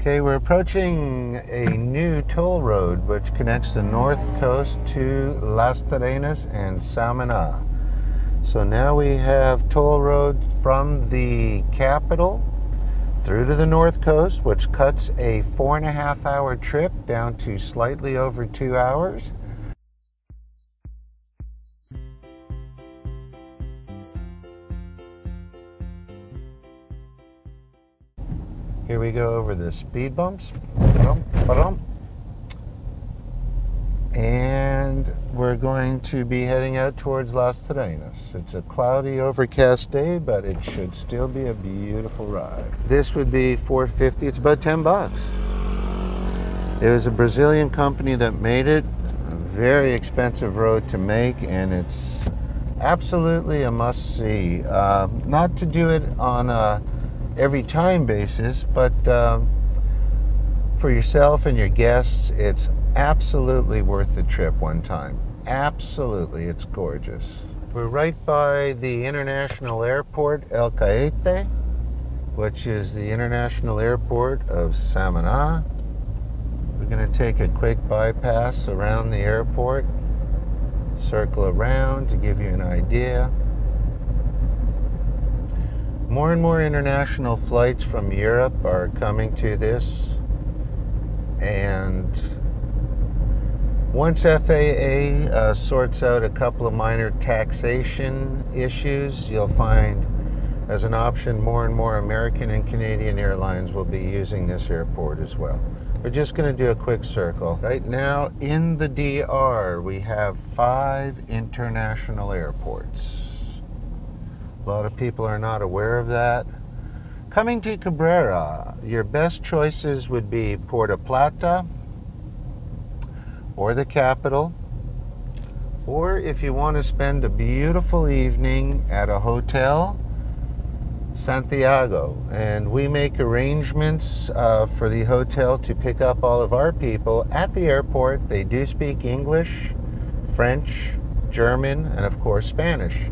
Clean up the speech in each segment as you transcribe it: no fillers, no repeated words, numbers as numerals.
Okay, we're approaching a new toll road which connects the north coast to Las Terrenas and Samaná. So now we have toll road from the capital through to the north coast, which cuts a 4.5-hour trip down to slightly over 2 hours. Here we go over the speed bumps. And we're going to be heading out towards Las Terrenas. It's a cloudy, overcast day, but it should still be a beautiful ride. This would be $4.50. It's about 10 bucks. It was a Brazilian company that made it. A very expensive road to make, and it's absolutely a must-see. Not to do it on a every time basis, but for yourself and your guests, it's absolutely worth the trip one time. Absolutely, it's gorgeous. We're right by the international airport El Caete, which is the international airport of Samaná. We're going to take a quick bypass around the airport, circle around to give you an idea. More and more international flights from Europe are coming to this, and once FAA sorts out a couple of minor taxation issues, you'll find as an option more and more American and Canadian airlines will be using this airport as well. We're just going to do a quick circle. Right now in the DR we have 5 international airports. A lot of people are not aware of that. Coming to Cabrera, your best choices would be Puerto Plata or the capital, or if you want to spend a beautiful evening at a hotel, Santiago. And we make arrangements for the hotel to pick up all of our people at the airport. They do speak English, French, German, and of course Spanish.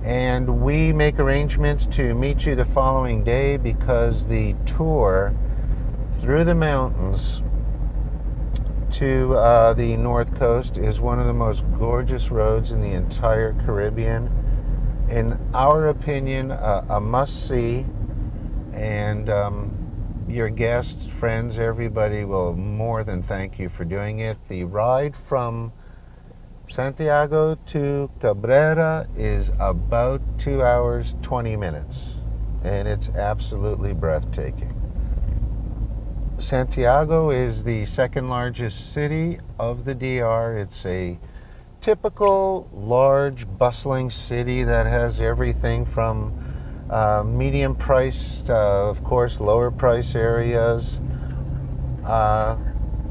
And we make arrangements to meet you the following day, because the tour through the mountains to the north coast is one of the most gorgeous roads in the entire Caribbean. In our opinion, a must-see, and your guests, friends, everybody will more than thank you for doing it. The ride from Santiago to Cabrera is about 2 hours, 20 minutes, and it's absolutely breathtaking. Santiago is the second largest city of the DR. It's a typical, large, bustling city that has everything from medium priced, of course, lower price areas,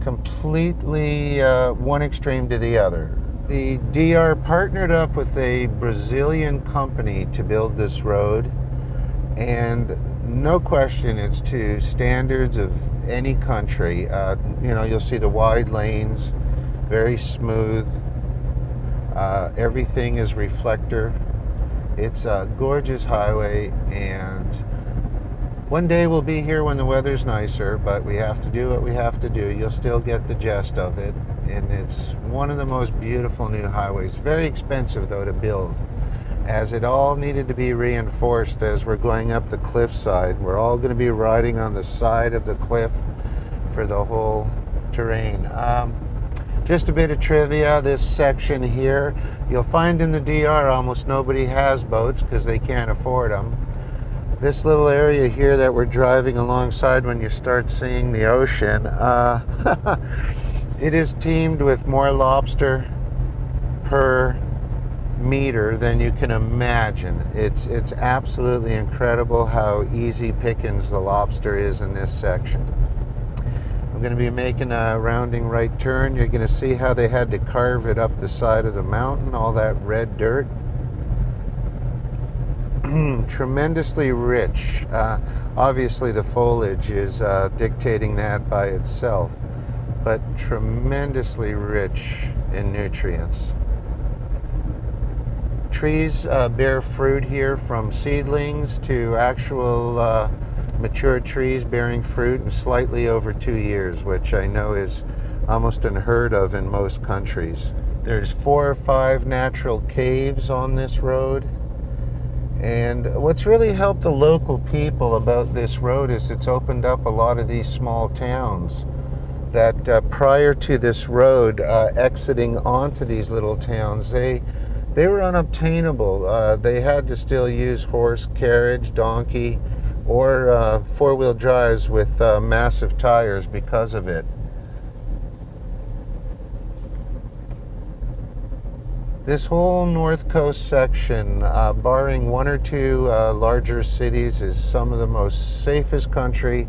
completely one extreme to the other. The DR partnered up with a Brazilian company to build this road, and no question it's to standards of any country. You know, you'll see the wide lanes, very smooth. Everything is reflector. It's a gorgeous highway, and one day we'll be here when the weather's nicer, but we have to do what we have to do. You'll still get the gist of it, and it's one of the most beautiful new highways. Very expensive though to build, as it all needed to be reinforced as we're going up the cliffside. We're all going to be riding on the side of the cliff for the whole terrain. Just a bit of trivia, this section here, you'll find in the DR almost nobody has boats because they can't afford them. This little area here that we're driving alongside, when you start seeing the ocean, it is teamed with more lobster per meter than you can imagine. It's absolutely incredible how easy pickings the lobster is in this section. I'm going to be making a rounding right turn. You're going to see how they had to carve it up the side of the mountain, all that red dirt. Tremendously rich. Obviously the foliage is dictating that by itself, but tremendously rich in nutrients. Trees bear fruit here from seedlings to actual mature trees bearing fruit in slightly over 2 years, which I know is almost unheard of in most countries. There's 4 or 5 natural caves on this road. And what's really helped the local people about this road is it's opened up a lot of these small towns that prior to this road exiting onto these little towns, they were unobtainable. They had to still use horse, carriage, donkey, or four-wheel drives with massive tires because of it. This whole north coast section, barring 1 or 2 larger cities, is some of the most safest country.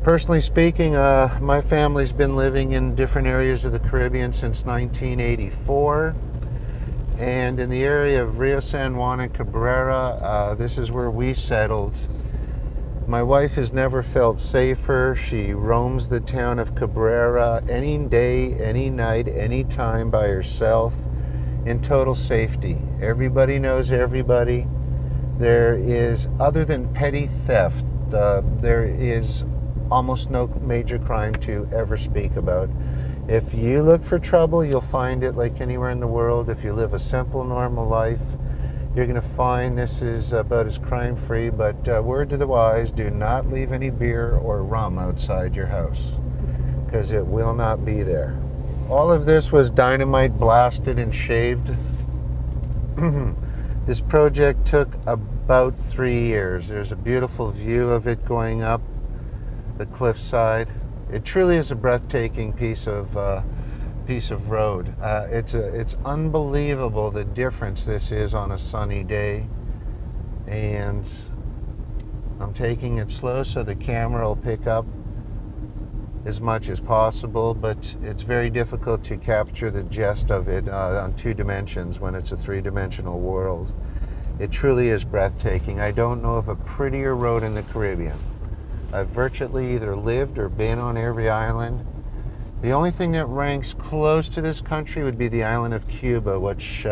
Personally speaking, my family's been living in different areas of the Caribbean since 1984. And in the area of Rio San Juan and Cabrera, this is where we settled. My wife has never felt safer. She roams the town of Cabrera any day, any night, any time by herself in total safety. Everybody knows everybody. There is, other than petty theft, there is almost no major crime to ever speak about. If you look for trouble, you'll find it like anywhere in the world. If you live a simple, normal life, you're going to find this is about as crime-free. But word to the wise, do not leave any beer or rum outside your house, because it will not be there. All of this was dynamite blasted and shaved. This project took about 3 years. There's a beautiful view of it going up the cliffside. It truly is a breathtaking piece of road. It's unbelievable the difference this is on a sunny day, and I'm taking it slow so the camera will pick up as much as possible, but it's very difficult to capture the gist of it on 2 dimensions when it's a 3-dimensional world. It truly is breathtaking. I don't know of a prettier road in the Caribbean. I've virtually either lived or been on every island. The only thing that ranks close to this country would be the island of Cuba, which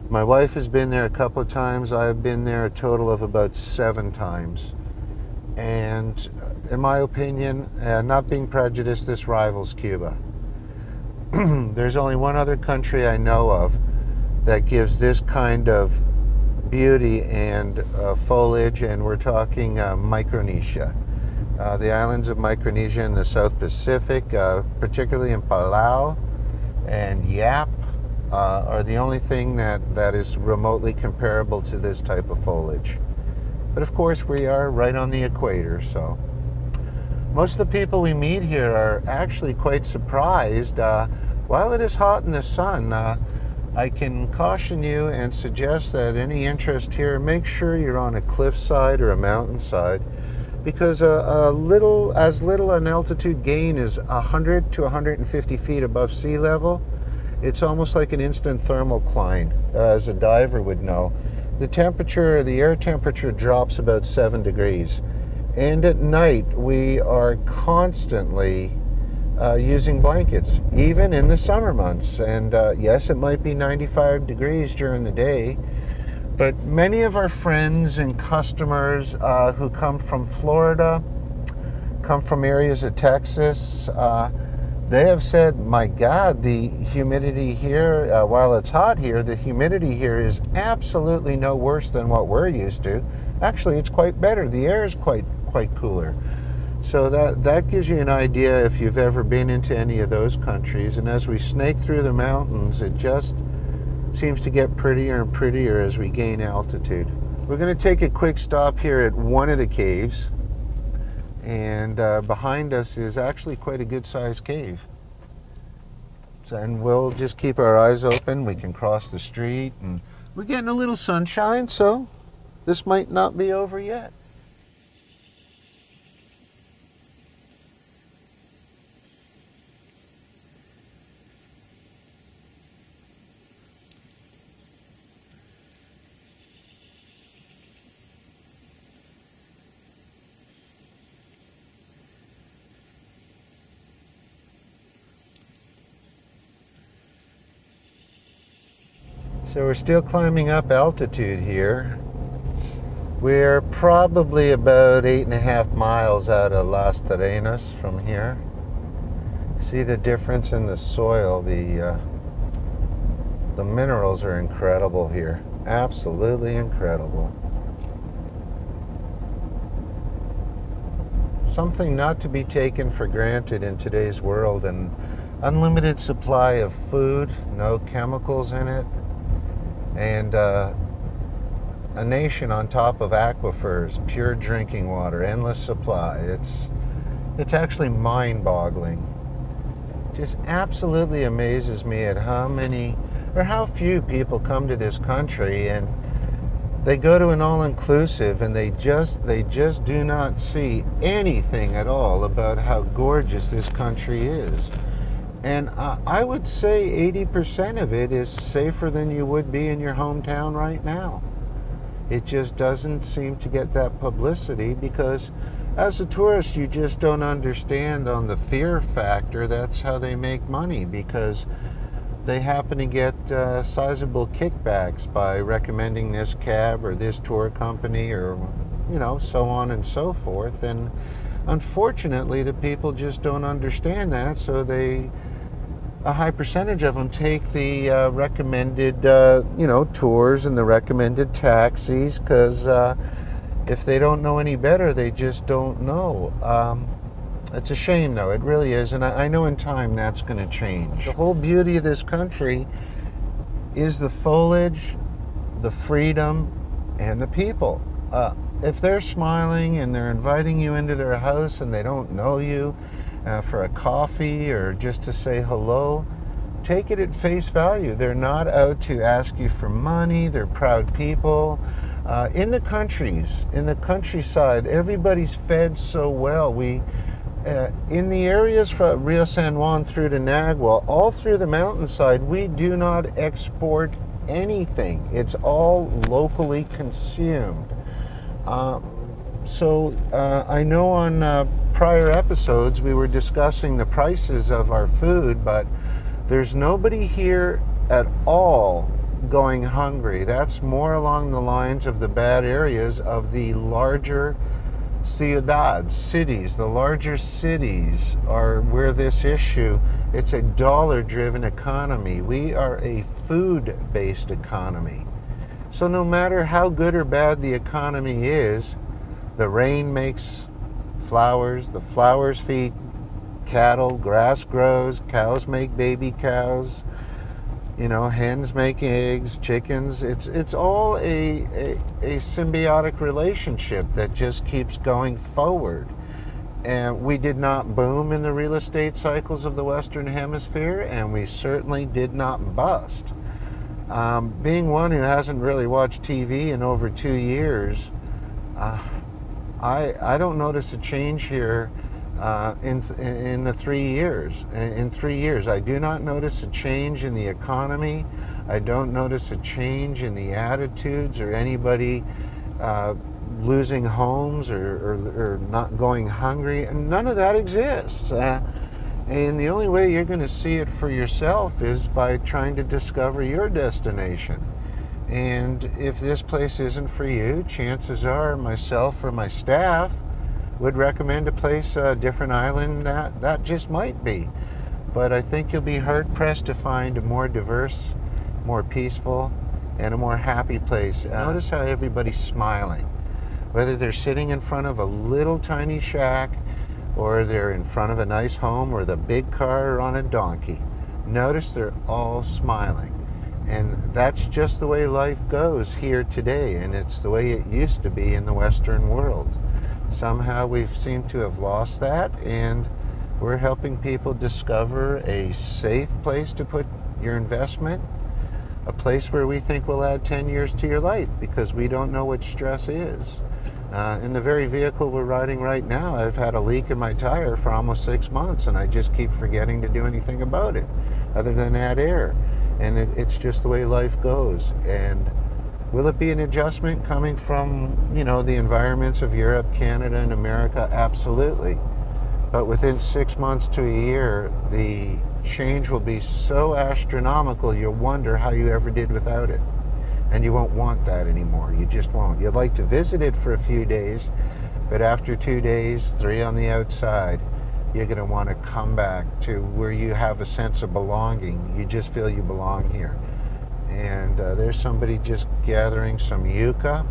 my wife has been there a couple of times. I've been there a total of about 7 times. And in my opinion, not being prejudiced, this rivals Cuba. There's only one other country I know of that gives this kind of beauty and foliage, and we're talking Micronesia. The islands of Micronesia in the South Pacific, particularly in Palau and Yap, are the only thing that is remotely comparable to this type of foliage. But of course, we are right on the equator, so most of the people we meet here are actually quite surprised. While it is hot in the sun, I can caution you and suggest that any interest here, make sure you're on a cliffside or a mountainside, because as little an altitude gain as 100 to 150 feet above sea level, it's almost like an instant thermal climb, as a diver would know. The air temperature drops about 7 degrees. And at night, we are constantly using blankets, even in the summer months. And yes, it might be 95 degrees during the day, but many of our friends and customers who come from Florida, come from areas of Texas, they have said, my God, the humidity here, while it's hot here, the humidity here is absolutely no worse than what we're used to. Actually, it's quite better. The air is quite cooler. So that gives you an idea if you've ever been into any of those countries. And as we snake through the mountains, it just seems to get prettier and prettier as we gain altitude. We're going to take a quick stop here at one of the caves. And behind us is actually quite a good-sized cave. And we'll just keep our eyes open. We can cross the street, and we're getting a little sunshine, so this might not be over yet. So we're still climbing up altitude here. We're probably about 8.5 miles out of Las Terrenas from here. See the difference in the soil. The minerals are incredible here. Absolutely incredible. Something not to be taken for granted in today's world. An unlimited supply of food, no chemicals in it, and a nation on top of aquifers, pure drinking water, endless supply. It's actually mind-boggling. Just absolutely amazes me at how many or how few people come to this country and they go to an all-inclusive and they just do not see anything at all about how gorgeous this country is. And I would say 80% of it is safer than you would be in your hometown right now. It just doesn't seem to get that publicity because as a tourist you just don't understand on the fear factor. That's how they make money, because they happen to get sizable kickbacks by recommending this cab or this tour company or, you know, so on and so forth. And unfortunately, the people just don't understand that, so a high percentage of them take the recommended, tours and the recommended taxis, because if they don't know any better, they just don't know. It's a shame, though. It really is. And I know in time that's going to change. The whole beauty of this country is the foliage, the freedom, and the people. If they're smiling and they're inviting you into their house and they don't know you for a coffee or just to say hello, take it at face value. They're not out to ask you for money. They're proud people. In the countryside, everybody's fed so well. In the areas from Rio San Juan through to Nagua, all through the mountainside, we do not export anything. It's all locally consumed. So I know on prior episodes we were discussing the prices of our food, but there's nobody here at all going hungry. That's more along the lines of the bad areas of the larger cities. The larger cities are where this issue, it's a dollar-driven economy. We are a food-based economy. So no matter how good or bad the economy is, the rain makes flowers, the flowers feed cattle, grass grows, cows make baby cows, hens make eggs, chickens. It's all a symbiotic relationship that just keeps going forward. And we did not boom in the real estate cycles of the Western Hemisphere, and we certainly did not bust. Being one who hasn't really watched TV in over 2 years, I don't notice a change here in the 3 years. In 3 years, I do not notice a change in the economy. I don't notice a change in the attitudes or anybody losing homes or not going hungry. And none of that exists. And the only way you're going to see it for yourself is by trying to discover your destination. And if this place isn't for you, chances are myself or my staff would recommend a place, a different island that just might be. But I think you'll be hard-pressed to find a more diverse, more peaceful, and a more happy place. Notice how everybody's smiling. Whether they're sitting in front of a little tiny shack or they're in front of a nice home or the big car or on a donkey. Notice they're all smiling. And that's just the way life goes here today, and it's the way it used to be in the Western world. Somehow we've seemed to have lost that, and we're helping people discover a safe place to put your investment, a place where we think will add 10 years to your life, because we don't know what stress is. In the very vehicle we're riding right now, I've had a leak in my tire for almost 6 months, and I just keep forgetting to do anything about it other than add air. And it's just the way life goes. And will it be an adjustment coming from, the environments of Europe, Canada, and America? Absolutely. But within 6 months to a year, the change will be so astronomical, you'll wonder how you ever did without it. And you won't want that anymore. You just won't. You'd like to visit it for a few days, but after 2 days, 3 on the outside, you're going to want to come back to where you have a sense of belonging. You just feel you belong here. And there's somebody just gathering some yucca.